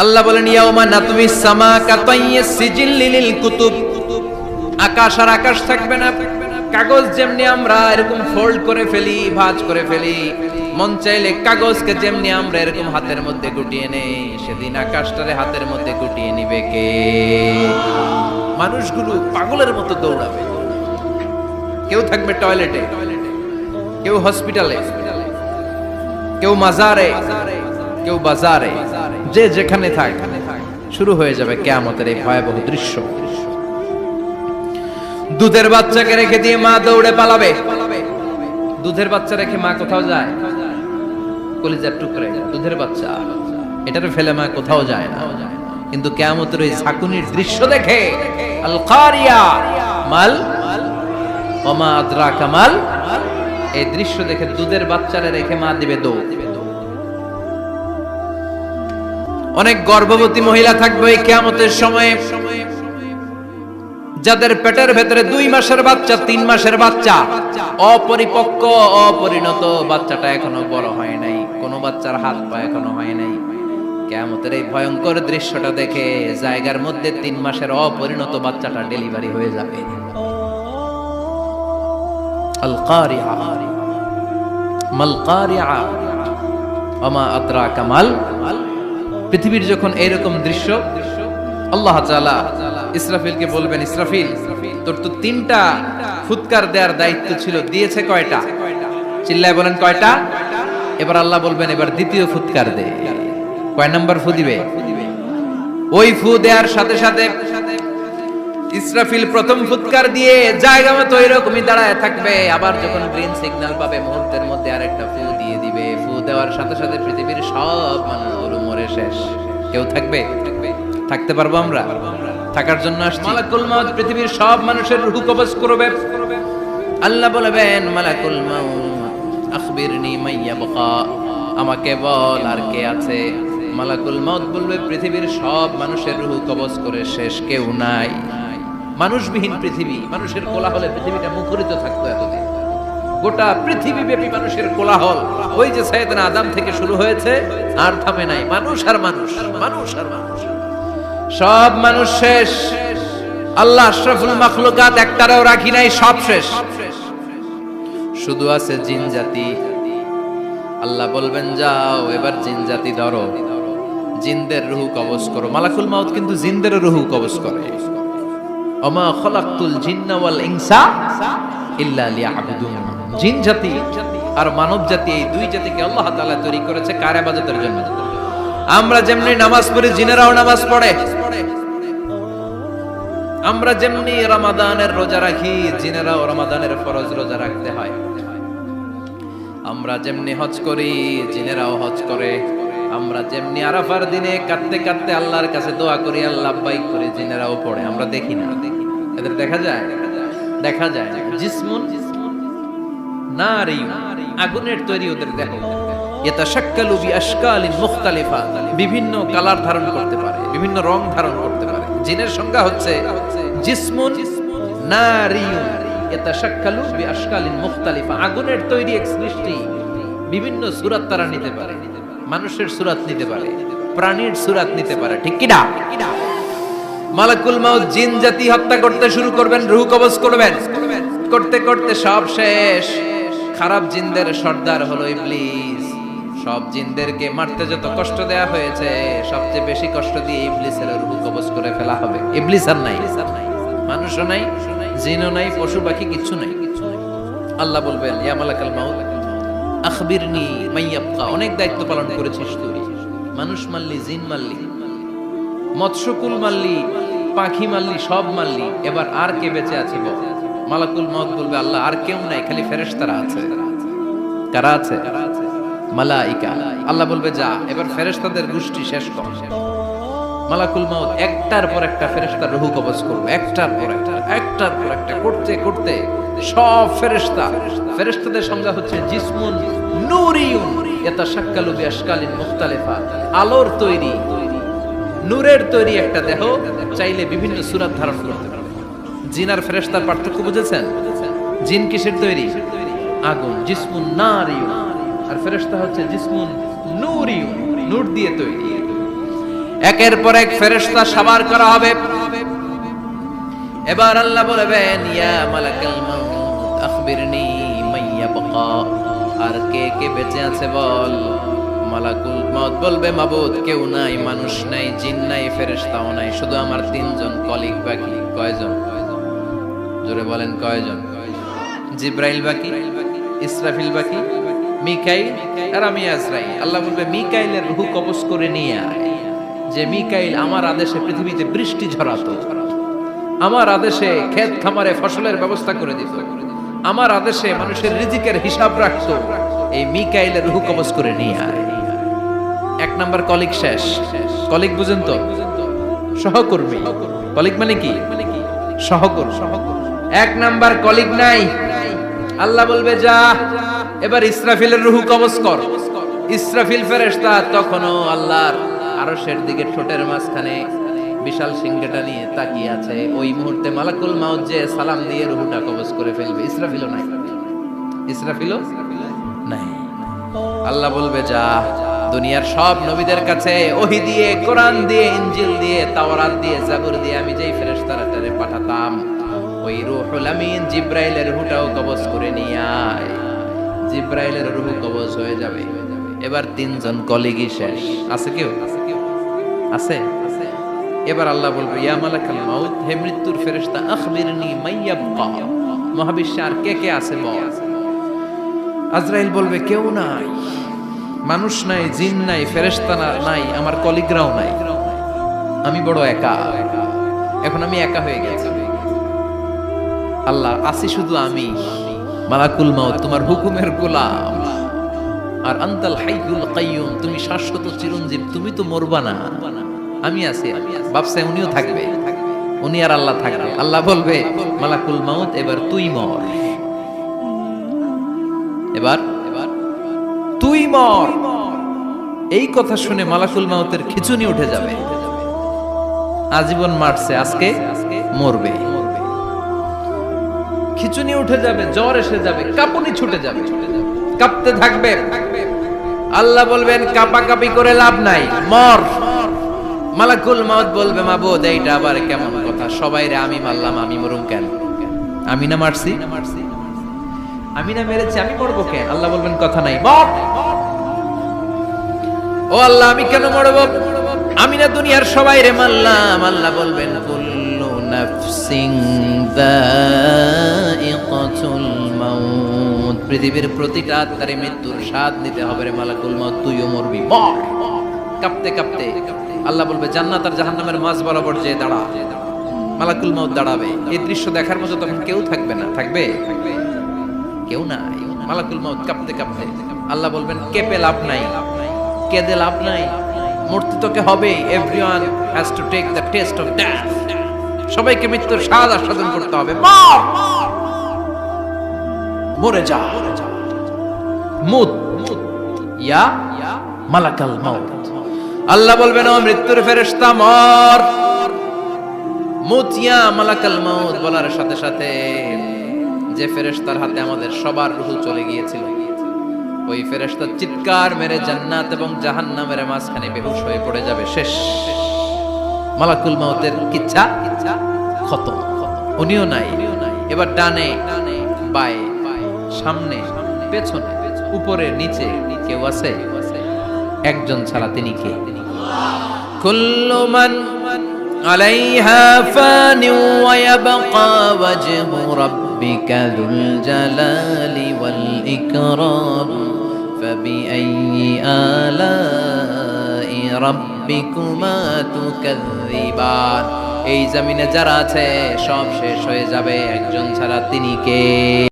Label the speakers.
Speaker 1: আল্লাহ বলেন ইয়াউমা নাতমিস সামা কাতাইয়িস সিজিল লিল কুতুব, আকাশ আর আকাশ থাকবে না। কাগজ যেমনি আমরা এরকম ফোল্ড করে ফেলি, ভাঁজ করে ফেলি, মন চাইলে কাগজকে যেমনি আমরা এরকম হাতের মধ্যে গুটিয়ে নেই, সেদিন আকাশটারে হাতের মধ্যে গুটিয়ে নিবে কে? মানুষগুলো পাগলের মতো দৌড়াবে। কেউ থাকবে টয়লেটে, কেউ হসপিটালে, কেউ মাজারে, কেউ বাজারে, যে যেখানে থাক, শুরু হয়ে যাবে কিয়ামতের এই ভয়াবহ দৃশ্য। দুধের বাচ্চাকে রেখে দিয়ে মা দৌড়ে পালাবে। দুধের বাচ্চা রেখে মা কোথাও যায়? কলিজার টুকরে দুধের বাচ্চা, এটারে ফেলে মা কোথাও যায় না। কিন্তু কিয়ামতের ওই ঝাঁকুনির দৃশ্য দেখে, আল কারিয়া মাল ওমা আদরাকা মাল, এই দৃশ্য দেখে দুধের বাচ্চারে রেখে মা দিবে দৌড়। অনেক গর্ভবতী মহিলা থাকবে এই কিয়ামতের সময়ে, যাদের পেটের ভেতরে 2 মাসের বাচ্চা, 3 মাসের বাচ্চা, অপরিপক্ক অপরিণত, বাচ্চাটা এখনো বড় হয় নাই, কোনো বাচ্চার হাত পা এখনো হয় নাই। কিয়ামতের এই ভয়ঙ্কর দৃশ্যটা দেখে জায়গার মধ্যে 3 মাসের অপরিণত বাচ্চাটা ডেলিভারি হয়ে যাবে। আল কারিয়া মাল কারিয়া ওমা আদরাকা মাল। পৃথিবীর যখন এইরকম দৃশ্য, আল্লাহ তাআলা ইসরাফিলকে বলবেন, ইসরাফিল তোর তো 3টা ফুৎকার দেওয়ার দায়িত্ব ছিল, দিয়েছে কয়টা? চিল্লায় বলেন কয়টা? এবার আল্লাহ বলবেন এবার দ্বিতীয় ফুৎকার দে। কয় নাম্বার ফু দিবে? ওই ফু দেওয়ার সাথে সাথে ইসরাফিল প্রথম ফুৎকার দিয়ে জায়গা মতো এরকমই দাঁড়ায় থাকবে। আবার যখন গ্রিন সিগন্যাল পাবে মুহূর্তের মধ্যে আরেকটা ফু দিয়ে দিবে। ফু দেওয়ার সাথে সাথে পৃথিবীর সব মানুষগুলো মরে শেষ। কেউ থাকবে? থাকতে পারবো আমরা? থাকার জন্য আসছি। মালাকুল মাউত পৃথিবীর সব মানুষের রূহ কবজ করবে। আল্লাহ বলবেন মালাকুল মাউত আখবিরনি মাইয়াবকা, আমাকে বল আর কে আছে? মালাকুল মাউত বলবে পৃথিবীর সব মানুষের রূহ কবজ করে শেষ, কেউ নাই। মানুষবিহীন পৃথিবী, মানুষের কোলাহলে পৃথিবীটা মুখরিত থাকতো এতদিন। গোটা পৃথিবী ব্যাপী মানুষের কোলাহল, ওই যে সাইয়েদনা আদম থেকে শুরু হয়েছে, আর থামে নাই। মানুষ আর মানুষ, মানুষ আর মানুষ, সব মানুষ শেষ। আল্লাহ আশরাফুল মাখলুকাত একটারও রাখি নাই, সব শেষ। শুধু আছে জিন জাতি। আল্লাহ বলবেন যাও এবার জিন জাতি ধরো, জিনদের রূহ কবজ করো। মালাকুল মাউত কিন্তু জিনদের রূহ কবজ করে। ওমা খলাকতুল জিন্না ওয়াল ইনসা ইল্লা লিয়াবুদুন। জিন জাতি আর মানব জাতি, এই 2 জাতিকে আল্লাহ তাআলা তৈরি করেছে কার ইবাদতের জন্য। আমরা যেমনি নামাজ পড়ি, জিনেরাও নামাজ পড়ে। আমরা যেমনি রমাদানের রোজা রাখি, জিনেরাও রমাদানের ফরজ রোজা রাখতে হয়। আমরা যেমনি হজ করি, জিনেরাও হজ করে। আমরা যেমনি আরাফার দিনে কাঁদতে কাঁদতে আল্লাহর কাছে দোয়া করি, আল্লাহ লাব্বাইক করে, জিনেরাও পড়ে। আমরা দেখি না, এদের দেখা যায়? দেখা যায় না। জিসমুন নারী, আগুনের তৈরি ওদের দেহ। ইয়াতাশাক্কালু বিআশকালিন মুখতালিফা, বিভিন্ন কালার ধারণ করতে পারে, বিভিন্ন রং ধারণ করতে পারে। জিনের সংজ্ঞা হচ্ছে জিসমুন নারিয়ুন ইয়াতাশাক্কালু বিআশকালিন মুখতালিফা, আগুনের তৈরি এক সৃষ্টি। বিভিন্ন সূরত তারা নিতে পারে, মানুষের সূরত নিতে পারে, প্রাণীর সূরত নিতে পারে, ঠিক কি না? মালাকুল মাউত জিন জাতি হত্যা করতে শুরু করবেন, রূহ কবজ করবেন। করতে করতে সব শেষ। খারাপ জিনদের সর্দার হলো ইবলিস। সব জিনদেরকে মারতে যত কষ্ট দেয়া হয়েছে, সবচেয়ে বেশি কষ্ট দিয়ে ইবলিসের রূহ কবজ করে ফেলা হবে। ইবলিস আর নাই, মানুষও নাই, জিনও নাই, পশু পাখি কিচ্ছু নাই। আল্লাহ বলবেন ইয়া মালাকাল মাউত আখবিরনি মাইয়াবকা, অনেক দায়িত্ব পালন করেছিস তুই। মানুষ মারলি, জিন মারলি, মৎস্যকুল মারলি, পাখি মারলি, সব মারলি, এবার আর কে বেঁচে আছে বল? মালাকুল মাউত বলবে আল্লাহ আর কেউ নাই, খালি ফেরেশতারা আছে। কারা আছে? মালাইকা। আল্লাহ বলবে যা এবার ফেরেশতাদের গোষ্ঠী শেষ কর। মালাকুল মাউত একটার পর একটা ফেরেশতার রূহ কবজ করবে, একটার পর একটা, একটার পর একটা, করতে করতে সব ফেরেশতা। ফেরেশতাদের সংজ্ঞা হচ্ছে জিসমুন নূরিয়ুন ইয়াতাশাক্কালু বিআশকালিন মুখতালিফা, আলোর তৈরি, নূরের তৈরি একটা দেহ, চাইলে বিভিন্ন সূরত ধারণ করতে পারে। জিন আর ফেরেশতার পার্থক্য বুঝেছেন? জিন কিসের তৈরি? আগুন, জিসমুন নারিয়ুন। আর ফেরেশতা হচ্ছে জিসমুন নূরিয়ুন, নূর দিয়ে তৈরি। একের পর এক ফেরেশতা সাবার করা হবে। এবার আল্লাহ বলবেন, ইয়া মালাকাল মাউত আখবিরনি মাইয়া বাকা, আর কে কে বেঁচে আছে বল। মালাকুল মাউত বলবে, মাবুদ কেউ নাই, মানুষ নাই, জিন নাই, ফেরেশতাও নাই, শুধু আমার তিনজন কলিগ বাকি। কয়জন? জোরে বলেন কয়জন? জিব্রাইল বাকি, ইসরাফিল বাকি, মিকাইল আর আমি আজরাইল। আল্লাহ বলবে, মিকাইলের রূহ কবজ করে নিয়ে আয়। যে মিকাইল আমার আদেশে পৃথিবীতে বৃষ্টি ঝরাতো, আমার আদেশে ক্ষেত খামারে ফসলের ব্যবস্থা করে দিত, আমার আদেশে মানুষের রিজিকের হিসাব রাখতো, এই মিকাইলের রূহ কবজ করে নিয়ে আয়। এক নাম্বার কলিগ শেষ। কলিগ বুঝেন তো? সহকর্মী। কলিগ মানে কি? সহকর্মী। এক নাম্বার কলিগ নাই। আল্লাহ বলবে, যা এবার ইসরাফিলের রূহ কবজ কর। ইসরাফিল ফেরেশতা তখনও আল্লাহর আরশের দিকে ঠোঁটের মাঝখানে বিশাল সিংহটা নিয়ে তাকিয়ে আছে। ওই মুহূর্তে মালাকুল মাউত যে সালাম দিয়ে রূহটা কবজ করে ফেলবে। ইসরাফিলও নাই। ইসরাফিলও নাই। আল্লাহ বলবে, যা দুনিয়ার সব নবীদের কাছে ওহী দিয়ে, কোরআন দিয়ে, ইনজিল দিয়ে, তাওরাত দিয়ে, জাবুর দিয়ে আমি যেই ফেরেশতারে পাঠাতাম, ওই রূহুল আমিন জিব্রাইলের রূহটাও কবজ করে নিয়ে আয়। জিব্রাইলের রূহ কবজ হয়ে যাবে। এবার তিনজন কলিগই শেষ। আছে কেউ? আছে? এবার আল্লাহ বলবে, ইয়া মালাকাল মাউত, হে মৃত্যুর ফেরেশতা, আখবিরনি মাইয়াবকা, মহাবিশ্বে আর কে কে আছে বল। আজরাইল বলবে, কেউ নাই, মানুষ নাই, জিন নাই, ফেরেশতা নাই, আমার কলিগরাও নাই, আমি বড় একা। এখন আমি একা হয়ে গেছি। আল্লাহ, আছি শুধু আমি। মালাকুল মাউত, তোমার হুকুমের গোলাম। আর আনতাল হাইয়ুল কাইয়ুম, তুমি শাশ্বত চিরঞ্জীব, তুমি তো মরবা না, আমি আছি। ভাবছে উনিও থাকবে, উনি আর আল্লাহ থাকবে। আল্লাহ বলবে, মালাকুল মাউত এবার তুই মর, এবার তুই মর। এই কথা শুনে মালাকুল মাউতের খিচুনি উঠে যাবে। আজীবন মারছে, আজকে মরবে। খিচুনি উঠে যাবে, জ্বর এসে যাবে, কাঁপুনি ছুটে যাবে, কাঁপতে থাকবে। আল্লাহ বলবেন, কাঁপাকাঁপি করে লাভ নাই, মর। মালাকুল মাউত বলবে, মাবুদ এইটা আবার কেমন কথা? সবাই রে আমি মারলাম, আমি মরুম কেন? আমি না মারছি? আমি না মেরেছি, আমি মরবো কেন? আল্লাহ বলবেন, কথা নাই, মর। ও আল্লাহ, আমি কেন মরবো? আমি না দুনিয়ার সবাই রে মারলাম। আল্লাহ বলবেন, কুল্লু নাফসিন যায়িকাতুল মাউত, পৃথিবীর প্রতিটা আত্মারে মৃত্যুর স্বাদ নিতে হবে রে মালাকুল মাউত, তুইও মরবি, মর। কাঁপতে কাঁপতে আল্লাহ বলবে, জান্নাত আর জাহান্নামের মাঝ বরাবর যে দাঁড়া। মালাকুল মাউত দাঁড়াবে। এই দৃশ্য দেখার মতো তখন কেউ থাকবে না। থাকবে? কেউ নাই। মালাকুল মাউত কাঁপতে কাঁপতে আল্লাহ বলবেন, কেঁপে লাভ নাই, কেঁদে লাভ নাই, মরতে তোকে হবে। Everyone has to take the test of death, সবাইকে মৃত্যুর স্বাদ আস্বাদন করতে হবে। মর, মরে যা, মুত ইয়া মালাকাল মাউত। আল্লাহ বলবেন, ও মৃত্যুর ফেরেশতা, মর, মুত ইয়া মালাকাল মাউত। বলার সাথে সাথে যে ফেরেশতার হাতে আমাদের সবার রূহ চলে গিয়েছিল, ওই ফেরেশতা চিৎকার মেরে জান্নাত এবং জাহান্নামের মাঝখানে বেহুশ হয়ে পড়ে যাবে। শেষ। মালাকুল মাউতের কিচ্ছা খতম, উনিও নাই। এবার ডানে বায়ে, সামনে পেছনে, উপরে নিচে কেউ আছে? একজন ছাড়া, তিনি কে? কুল্লু মান আলাইহা ফানি ওয়া ইয়াবকা ওয়াজহু রাব্বিকা যুল জালালি ওয়াল ইকরাম ফাবিআইয়ি আলাই রাব্বিকুমা তুকাযযিবান। এই জমিনে যারা আছে সব শেষ হয়ে যাবে, একজন ছাড়া, তিনি কে?